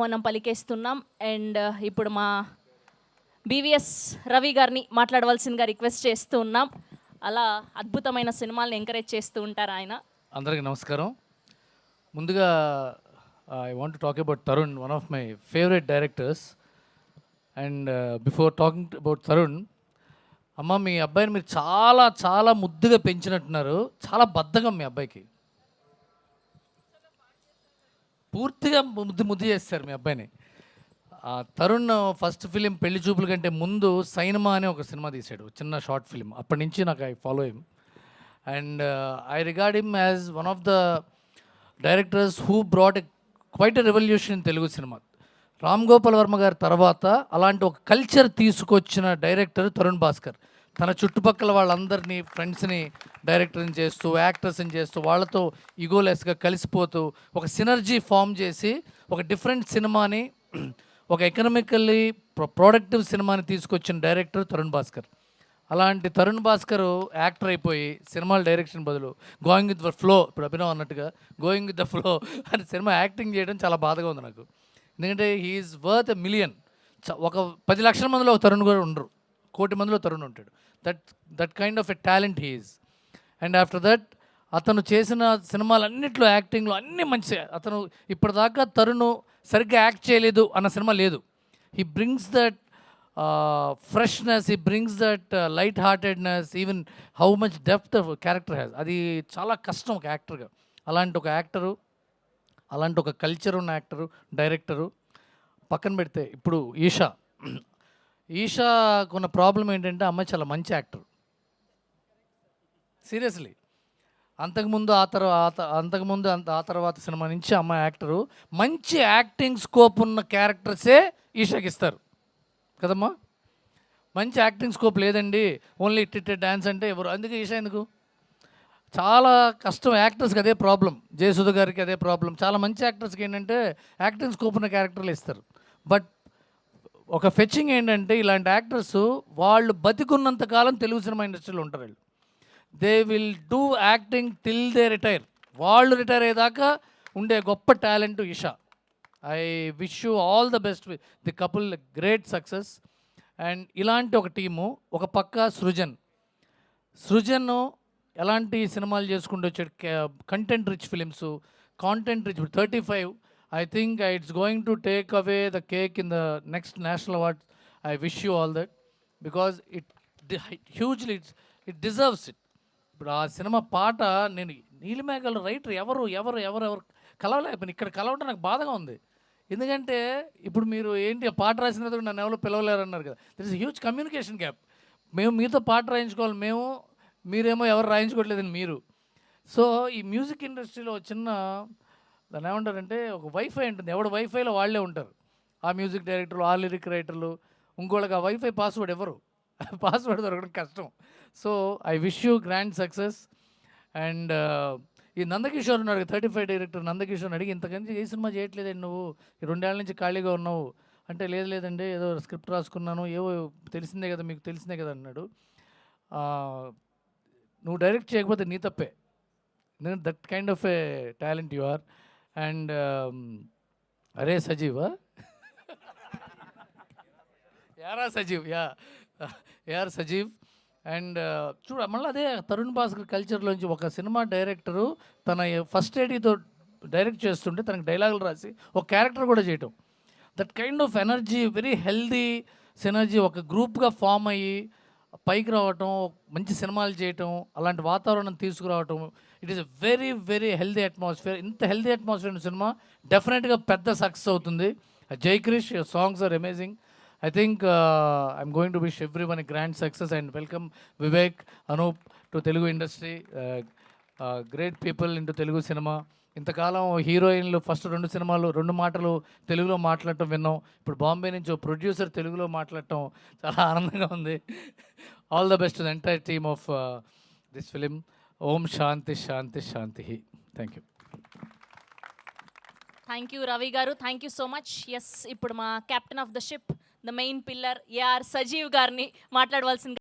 మనం పలికేస్తున్నాం. అండ్ ఇప్పుడు మా బీవీఎస్ రవి గారిని మాట్లాడవలసిందిగా రిక్వెస్ట్ చేస్తూ ఉన్నాం. అలా అద్భుతమైన సినిమాలను ఎంకరేజ్ చేస్తూ ఉంటారు ఆయన. అందరికీ నమస్కారం. ముందుగా I want to talk about Tarun, one of my favourite directors. And before talking about Tarun, అమ్మ మీ అబ్బాయిని మీరు చాలా చాలా ముద్దుగా పెంచినట్టున్నారు. చాలా బద్ధకం మీ అబ్బాయికి. పూర్తిగా ముద్దు చేస్తారు మీ అబ్బాయిని. తరుణ్ ఫస్ట్ ఫిలిం పెళ్లి చూపుల కంటే ముందు సైనమా అనే ఒక సినిమా తీశాడు, చిన్న షార్ట్ ఫిలిం. అప్పటి నుంచి నాకు I follow him and I regard him as one of the directors who brought quite a revolution in Telugu cinema. Ram Gopal Varma గారి తర్వాత అలాంటి ఒక కల్చర్ తీసుకొచ్చిన డైరెక్టర్ తరుణ్ భాస్కర్. తన చుట్టుపక్కల వాళ్ళందరినీ, ఫ్రెండ్స్ని డైరెక్టర్ని చేస్తూ, యాక్టర్స్ని చేస్తూ, వాళ్ళతో ఈగోలెస్గా కలిసిపోతూ ఒక సినర్జీ ఫామ్ చేసి ఒక డిఫరెంట్ సినిమాని, ఒక ఎకనామికల్లీ ప్రొడక్టివ్ సినిమాని తీసుకొచ్చిన డైరెక్టర్ తరుణ్ భాస్కర్. అలాంటి తరుణ్ భాస్కర్ యాక్టర్ అయిపోయి సినిమాల డైరెక్షన్ బదులు గోయింగ్ విత్ ద ఫ్లో, ఇప్పుడు అభినవ్ అన్నట్టుగా గోయింగ్ విత్ ద ఫ్లో అని సినిమా యాక్టింగ్ చేయడం చాలా బాధగా ఉంది నాకు. ఎందుకంటే హీఈస్ వర్త్ ఎ మిలియన్. ఒక 10 లక్షల మందిలో ఒక తరుణ్ కూడా ఉండరు, 1,000,000 మందిలో తరుణ్ ఉంటాడు. That kind of a talent he is. And after that అతను చేసిన సినిమాలన్నింటిలో, యాక్టింగ్లో అన్నీ మంచి. అతను ఇప్పటిదాకా తరుణ్ సరిగ్గా యాక్ట్ చేయలేదు అన్న సినిమా లేదు. He brings that freshness, he brings that light heartedness, even how much depth of character has. అది చాలా కష్టం ఒక యాక్టర్గా. అలాంటి ఒక యాక్టరు, అలాంటి ఒక కల్చర్ ఉన్న యాక్టరు, డైరెక్టరు పక్కన పెడితే ఇప్పుడు ఈషాకున్న ప్రాబ్లం ఏంటంటే అమ్మాయి చాలా మంచి యాక్టర్. సీరియస్లీ. అంతకుముందు ఆ తర్వాత సినిమా నుంచి అమ్మాయి యాక్టరు. మంచి యాక్టింగ్ స్కోప్ ఉన్న క్యారెక్టర్సే ఈషాకి ఇస్తారు కదమ్మా. మంచి యాక్టింగ్ స్కోప్ లేదండి, ఓన్లీ ఇట్ డ్యాన్స్ అంటే ఎవరు. అందుకే ఈషా ఎందుకు? చాలా కష్టం. యాక్టర్స్కి అదే ప్రాబ్లం, జయసుధ గారికి అదే ప్రాబ్లం. చాలా మంచి యాక్టర్స్కి ఏంటంటే యాక్టింగ్ స్కోప్ ఉన్న క్యారెక్టర్లు ఇస్తారు. బట్ ఒక ఫెచ్చింగ్ ఏంటంటే ఇలాంటి యాక్టర్స్ వాళ్ళు బతికున్నంత కాలం తెలుగు సినిమా ఇండస్ట్రీలో ఉంటారు. వాళ్ళు they will do acting till they retire. వాళ్ళు రిటైర్ అయ్యేదాకా ఉండే గొప్ప talent Eesha. I wish you all the best with the couple, great success. And ఇలాంటి ఒక టీము, ఒక పక్క సృజన్ ఎలాంటి సినిమాలు చేసుకుంటూ వచ్చాడు. Content rich films, content rich. 35 I think it's going to take away the cake in the next national awards. I wish you all that because it hugely it deserves it. ఇప్పుడు ఆ cinema పాట నేను నీలిమేఘాల writer ఎవరు కలవలేకపోయినా, ఇక్కడ కలవడం నాకు బాధగా ఉంది. ఎందుకంటే ఇప్పుడు మీరు ఏంటి పాట రాసినందుకు నన్ను ఎవరో పిలవలేరు అన్నారు కదా. There is huge communication gap. మేము మీతో పాట రాయించుకోవాలి, మీరేమో ఎవరు రాయించుకోవట్లేదని మీరు. సో ఈ మ్యూజిక్ ఇండస్ట్రీలో చిన్న దాన్ని ఏమంటారంటే ఒక వైఫై ఉంటుంది. ఎవడు వైఫైలో వాళ్ళే ఉంటారు. ఆ మ్యూజిక్ డైరెక్టర్లు, ఆ లిరిక్ రైటర్లు. ఇంకోళ్ళకి ఆ వైఫై పాస్వర్డ్ ఎవరు, పాస్వర్డ్ దొరకడం కష్టం. So I wish you grand success. And ఈ నందకిషోర్ ఉన్నాడు, 35 డైరెక్టర్ నందకిషోర్ని అడిగి, ఇంతకంటే ఏ సినిమా చేయట్లేదండి నువ్వు, ఈ 2 ఏళ్ళ నుంచి ఖాళీగా ఉన్నావు అంటే, లేదండి ఏదో స్క్రిప్ట్ రాసుకున్నాను, ఏవో తెలిసిందే కదా, మీకు తెలిసిందే కదా అన్నాడు. నువ్వు డైరెక్ట్ చేయకపోతే నీ తప్పే. That kind of a talent you are. And అరే సజీవ్, యార్ సజీవ్. అండ్ చూడ మళ్ళీ అదే తరుణ్ భాస్కర్ కల్చర్లోంచి ఒక సినిమా డైరెక్టరు తన ఫస్ట్ ఏడీతో డైరెక్ట్ చేస్తుంటే తనకి డైలాగులు రాసి ఒక క్యారెక్టర్ కూడా చేయటం. That kind of energy, very healthy synergy, ఒక గ్రూప్గా ఫామ్ అయ్యి పైకి రావటం, మంచి సినిమాలు చేయటం, అలాంటి వాతావరణం తీసుకురావటం. It is a very very healthy atmosphere. ఇంత హెల్దీ అట్మాస్ఫియర్ ఉన్న సినిమా డెఫినెట్గా పెద్ద సక్సెస్ అవుతుంది. Jai Krish, your songs are amazing. I think I'm going to wish every one a grand success and welcome Vivek, Anoop to Telugu industry. Great people into Telugu cinema. ఇంతకాలం హీరోయిన్లు first 2 సినిమాలు 2 మాటలు తెలుగులో మాట్లాడటం విన్నాం. ఇప్పుడు బాంబే నుంచి ఒక ప్రొడ్యూసర్ తెలుగులో మాట్లాడటం చాలా ఆనందంగా ఉంది. All the best to the entire team of this film. Om Shanti Shanti Shanti. Thank you. Thank you Ravi గారు, thank you so much. Yes, ఇప్పుడు మా captain of the ship, the main pillar AR Sajeev గారిని మాట్లాడవలసింది.